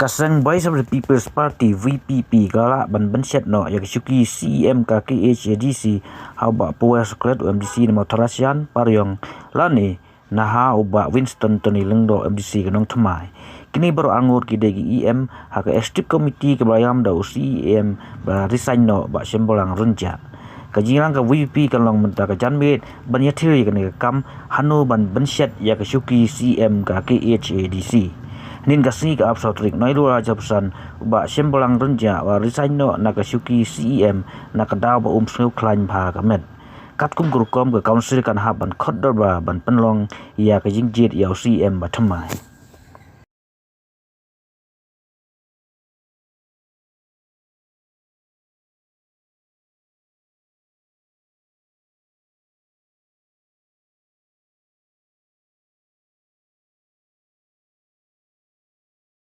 Kasang Voice of the People's Party VPP galak ban set no yak syuki CEM ka KHADC haba puas sekret MDC na motorasian paryong lani naha uba Winston Tony lengdo MDC kanong thamai kini baru angur kidegi EM haka executive committee ke bayam da CEM ba resign no ba sembolang runja kajilang ka VP kalong menta ka janmit ban yathiri kan kam hanu ban set yak syuki CEM ka KHADC nin kasih ke absau trik noiru raja pesan ba sembolang renja wa resign no nakasyuki CEM nakadaw ba snow climb ha kamet kat kum grukom ke council kan ha ban khodor ba ban penlong ya ka jingjit ya CEM ba thamai